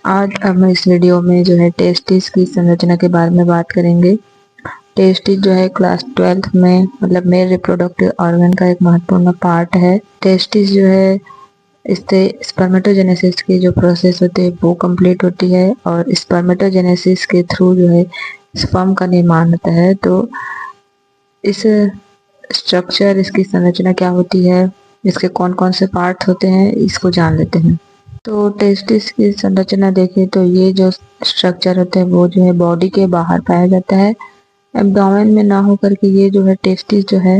आज हम इस वीडियो में जो है टेस्टिस की संरचना के बारे में बात करेंगे। टेस्टिस जो है क्लास 12th में मतलब मेल रिप्रोडक्टिव ऑर्गन का एक महत्वपूर्ण पार्ट है। टेस्टिस जो है इससे स्पर्मेटोजेनेसिस की जो प्रोसेस होती है वो कंप्लीट होती है और स्पर्मेटोजेनेसिस के थ्रू जो है स्पर्म का निर्माण होता है। तो इस स्ट्रक्चर, इसकी संरचना क्या होती है, इसके कौन कौन से पार्ट होते हैं, इसको जान लेते हैं। तो टेस्टिस की संरचना देखें तो ये जो स्ट्रक्चर होता है वो जो है बॉडी के बाहर पाया जाता है, एब्डोमेन में ना होकर के ये जो है टेस्टिस जो है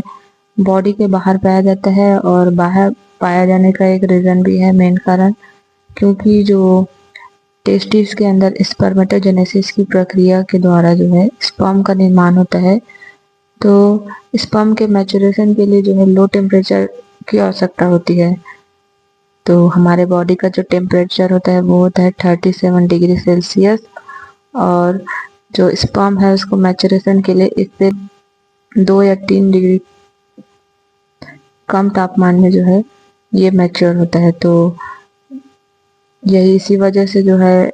बॉडी के बाहर पाया जाता है। और बाहर पाया जाने का एक रीज़न भी है, मेन कारण, क्योंकि जो टेस्टिस के अंदर स्पर्मेटोजेनेसिस की प्रक्रिया के द्वारा जो है स्पर्म का निर्माण होता है। तो स्पर्म के मैच्योरेशन के लिए जो है लो टेम्परेचर की आवश्यकता होती है। तो हमारे बॉडी का जो टेम्परेचर होता है वो होता है 37 डिग्री सेल्सियस, और जो स्पर्म है उसको मैच्योरेशन के लिए इससे 2 या 3 डिग्री कम तापमान में जो है ये मैच्योर होता है। तो यही इसी वजह से जो है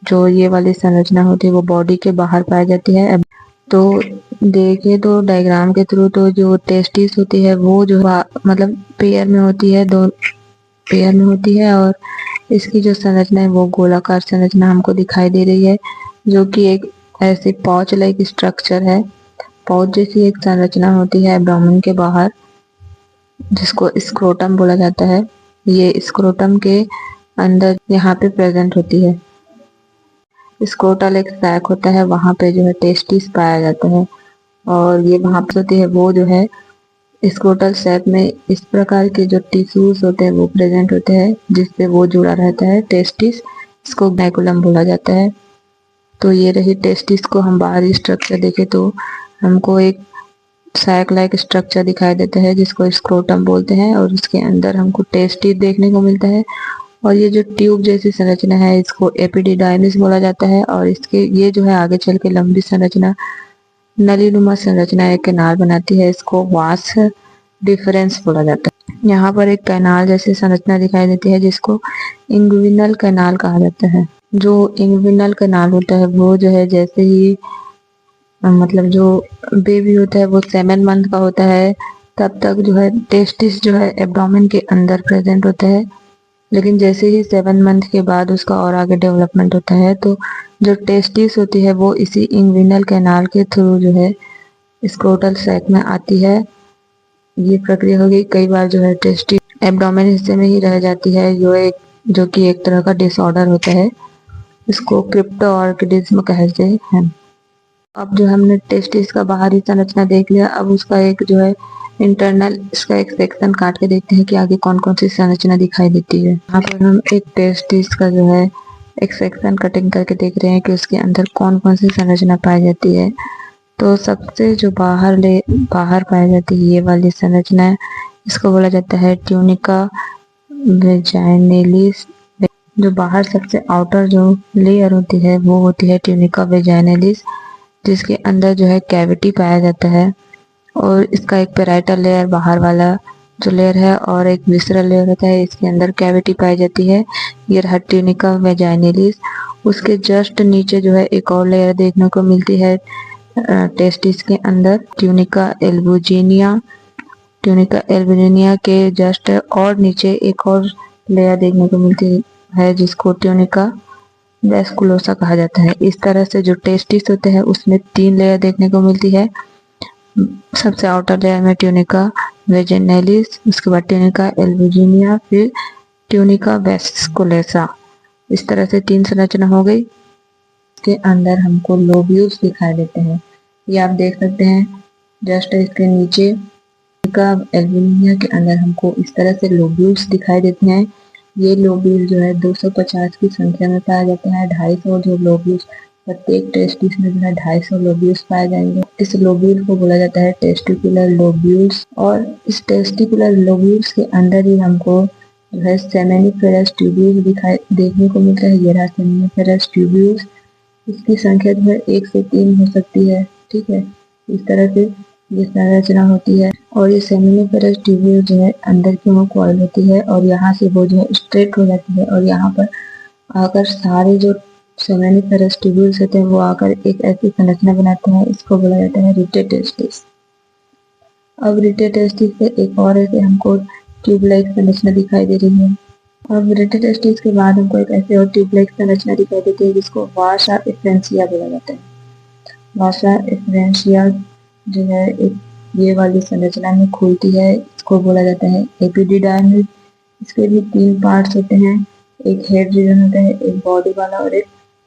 जो ये वाली संरचना होती है वो बॉडी के बाहर पाई जाती है। तो देखिए तो डायग्राम के थ्रू तो जो टेस्टिस होती है वो जो मतलब पेयर में होती है, 2 पेयर में होती है, और इसकी जो संरचना है वो गोलाकार संरचना हमको दिखाई दे रही है, जो कि एक ऐसी पाउच लाइक स्ट्रक्चर है। पाउच जैसी एक संरचना होती है एब्डोमेन के बाहर, जिसको स्क्रोटम बोला जाता है। ये स्क्रोटम के अंदर यहाँ पे प्रेजेंट होती है। स्क्रोटल एक सैक होता है, वहाँ पे जो है टेस्टिस पाया जाता है, और ये वहाँ पे होती है वो जो है स्क्रोटल सैक में इस प्रकार के जो टिश्यूज होते हैं वो प्रेजेंट होते हैं, जिससे वो जुड़ा रहता है टेस्टिस। इसको गैकुलम बोला जाता है। तो ये रही टेस्टिस को हम बाहरी स्ट्रक्चर देखें तो हमको एक सैक लाइक स्ट्रक्चर दिखाई देता है जिसको स्क्रोटम बोलते हैं, और उसके अंदर हमको टेस्टिस देखने को मिलता है। और ये जो ट्यूब जैसी संरचना है इसको एपिडिडाइमिस बोला जाता है, और इसके ये जो है आगे चल के लंबी संरचना नलीनुमा संरचना एक कैनाल बनाती है, इसको वास डिफरेंस बोला जाता है। यहाँ पर एक कैनाल जैसी संरचना दिखाई देती है जिसको इंग्विनल कैनाल कहा जाता है। जो इंग्विनल कैनाल होता है वो जो है जैसे ही मतलब जो बेबी होता है वो 7 मंथ का होता है तब तक जो है टेस्टिस जो है एब्डोमेन के अंदर प्रेजेंट होता है, लेकिन जैसे ही 7 मंथ के बाद उसका और आगे डेवलपमेंट होता है तो जो टेस्टिस होती है वो इसी इंग्विनल कैनाल के थ्रू जो है स्क्रोटल सैक में आती है। ये प्रक्रिया होगी, कई बार जो है टेस्टिस एब्डोमेन हिस्से में ही रह जाती है, जो कि एक तरह का डिसऑर्डर होता है। इसको क्रिप्टोऑर्किडिज्म कहते हैं। अब जो हमने टेस्टिस का बाहरी संरचना देख लिया, अब उसका एक जो है इंटरनल इसका एक सेक्शन काट के देखते हैं कि आगे कौन कौन सी संरचना दिखाई देती है। यहाँ पर हम एक टेस्टिस का जो है एक सेक्शन कटिंग करके देख रहे हैं कि उसके अंदर कौन कौन सी संरचना पाई जाती है। तो सबसे जो बाहर पाई जाती है ये वाली संरचना है, इसको बोला जाता है ट्यूनिका वेजाइनलिस। जो बाहर सबसे आउटर जो लेयर होती है वो होती है ट्यूनिका वेजाइनलिस, जिसके अंदर जो है कैविटी पाया जाता है, और इसका एक पेराइटल लेयर बाहर वाला जो लेयर है और एक विसरल लेयर होता है, इसके अंदर कैविटी पाई जाती है। ये रहा ट्यूनिका वेजाइनलिस। उसके जस्ट नीचे जो है एक और लेयर देखने को मिलती है टेस्टिस के अंदर, ट्यूनिका एल्बुजिनिया। ट्यूनिका एल्बुजिनिया के जस्ट और नीचे एक और लेयर देखने को मिलती है जिसको ट्यूनिका वेस्कुलोसा कहा जाता है। इस तरह से जो टेस्टिस होते हैं उसमें 3 लेयर देखने को मिलती है। सबसे आउटर लेयर में ट्यूनिका वेजाइनलिस, उसके बाद ट्यूनिका एल्बुजिनिया, फिर ट्यूनिका वेस्कुलोसा। इस तरह से 3 संरचना हो गई। इसके अंदर हमको लोब्यूल्स दिखाई देते हैं, ये आप देख सकते हैं जस्ट इसके नीचे। ट्यूनिका एल्बुजिनिया के अंदर हमको इस तरह से लोब्यूल्स दिखाई देते हैं। ये लोब्यूल जो है 250 की संख्या में पाया जाता है। 250 जो लोब्यूल्स प्रत्येक टेस्टिस में जो है 250 लोब्यूल्स पाए जाएंगे। इस लोब्यूल को बोला जाता है टेस्टिकुलर लोब्यूल्स, और इस टेस्टिकुलर लोब्यूल्स के अंदर ही हमको जो है सेमिनिफेरस ट्यूब्यूल्स दिखाई देखने को मिलता है। ये रहा सेमिनिफेरस ट्यूब्यूल्स। इसकी संख्या जो है 1 से 3 हो सकती है, ठीक है। इस तरह से ये संरचना होती है, और ये सेमिनिफेरस ट्यूब्यूल जो है अंदर की ओर कॉइल होती है, और यहाँ से वो जो है स्ट्रेट हो जाती है, और यहाँ पर आकर सारे जो सेमेनिफेरस ट्यूब्यूल्स होते हैं वो आकर एक ऐसी संरचना बनाते हैं, इसको बोला जाता है रिटेड टेस्टिस। अब रिटेड टेस्टिस से एक और ऐसे हमको ट्यूब लाइक संरचना दिखाई दे रही है। अब रिटेड टेस्टिस के बाद हमको एक ऐसे और ट्यूब लाइक संरचना दिखाई देती है जिसको वासा एफ्रेंसिया बोला जाता है। वासा एफ्रेंसिया जो है एक ये वाली संरचना में खुलती है, इसको बोला जाता है एपिडिडाइमिस। इसके भी 3 पार्ट्स होते हैं, एक हेड रीजन होता है, एक बॉडी वाला और एक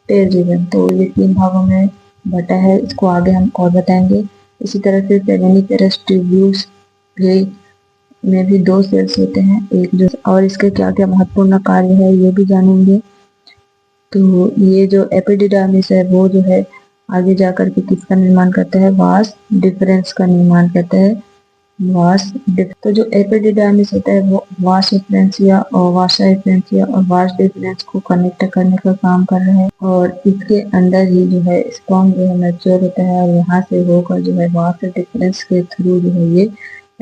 टेल रीजन। तो ये 3 भागों में बटा है, इसको आगे हम और बताएंगे। इसी तरह से सेमेनिफेरस ट्यूब्यूल्स में भी 2 सेल्स होते हैं, एक जो और इसके क्या क्या महत्वपूर्ण कार्य है ये भी जानेंगे। तो ये जो एपिडिडाइमिस है वो जो है आगे जाकर के किसका निर्माण करता है, वास डिफरेंस का निर्माण करता है। तो जो एपिडिडाइमिस होता है वो वास डिफरेंशिया और वासा डिफरेंशिया और वास डिफरेंस को कनेक्ट करने का काम कर रहा है, और इसके अंदर ही जो है स्पर्म जो है मैच्योर होता है और यहाँ से होकर जो है वास डिफरेंस के थ्रू जो है ये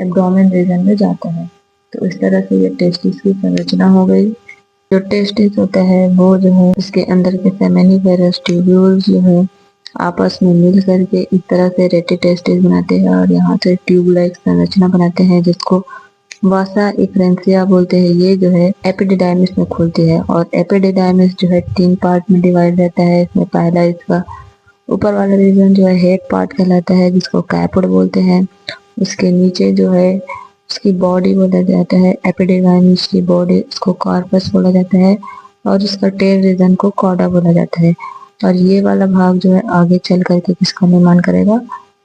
एब्डोमेन रीजन में जाता है। तो इस तरह से ये टेस्टिस की संरचना हो गई। जो टेस्टिस होता है वो जो है इसके अंदर के सेमेनिफेरस ट्यूब्यूल्स जो है आपस में मिल करके इस तरह से रेटिटेस्टिस बनाते हैं और यहाँ से ट्यूब लाइक संरचना बनाते हैं जिसको वासा एफ्रेंसिया बोलते हैं। ये जो है एपिडिडाइमिस में खुलती है और एपिडिडाइमिस जो है 3 पार्ट में डिवाइड रहता है। इसमें पहला इसका ऊपर वाला रीजन जो है हेड पार्ट कहलाता है जिसको कैपोड बोलते हैं। उसके नीचे जो है उसकी बॉडी बोला जाता है, एपिडिडाइमिस की बॉडी उसको कार्पस बोला जाता है और उसका टेल रीजन को कॉर्डा बोला जाता है। और ये वाला भाग जो है आगे चल करके किसका निर्माण करेगा,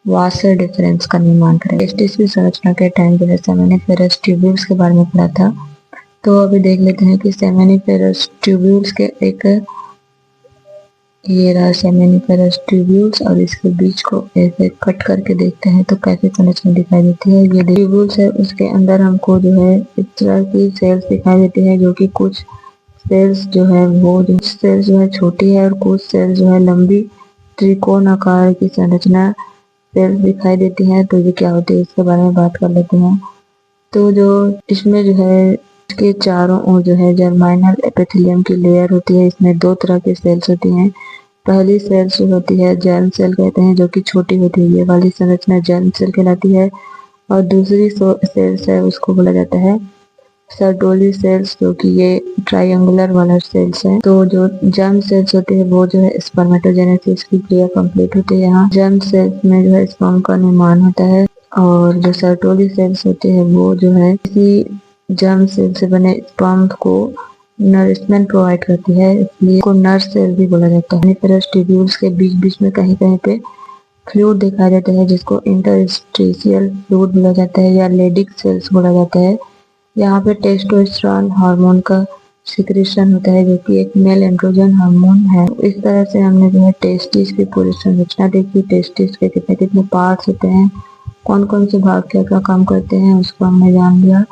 वासर डिफरेंस का निर्माण करेगा। टेस्टिस की संरचना के टाइम जो है सेमेनिफेरस ट्यूब्यूल्स के बारे में पढ़ा था, तो अभी देख लेते हैं कि सेमेनिफेरस ट्यूब्यूल्स के एक ये रहा सेमेनिफेरस ट्यूब्यूल्स और इसके बीच को ऐसे कट करके देखते हैं तो कैसे संरचना दिखाई देती है। ये ट्यूब्यूल्स है, उसके अंदर हमको जो है इस तरह की सेल्स दिखाई देती है, जो कि कुछ सेल्स जो है वो जो सेल्स जो है छोटी है और कुछ सेल्स जो है लंबी त्रिकोण आकार की संरचना सेल्स दिखाई देती हैं। तो ये क्या होती है इसके बारे में बात कर लेते हैं। तो जो इसमें जो है इसके चारों ओर जो है जर्माइनल एपिथेलियम की लेयर होती है। इसमें 2 तरह की सेल्स होती हैं। पहली सेल्स जो होती है जर्म सेल कहते हैं, जो कि छोटी होती है, ये वाली संरचना जर्म सेल कहलाती है। और दूसरी सेल्स है उसको बोला जाता है सर्टोली सेल्स, जो कि ये ट्रायंगुलर वाला सेल्स है। तो जो जर्म सेल्स होते हैं वो जो है स्पर्मेटोजेनेसिस की क्रिया कंप्लीट होती है। यहाँ जर्म सेल्स में जो है स्पर्म का निर्माण होता है और जो सर्टोली सेल्स होते हैं वो जो है किसी जर्म सेल से बने स्पर्म को नरिशमेंट प्रोवाइड करती है, इसलिए इसको नर्व सेल भी बोला जाता है। सेमेनिफेरस ट्यूब्यूल्स के बीच बीच में कहीं कहीं पे फ्लूइड दिखाई देता है जिसको इंटरस्टिशियल फ्लूइड बोला जाता है या लेडिक सेल्स बोला जाता है। यहाँ पे टेस्टोस्टेरोन हार्मोन का सिक्रीशन होता है, जो कि एक मेल एंड्रोजन हार्मोन है। इस तरह से हमने जो है टेस्टिस की पूरी संरचना देखी, टेस्टिस के कितने कितने पार्ट्स होते हैं, कौन कौन से भाग क्या क्या काम करते हैं उसको हमने जान लिया।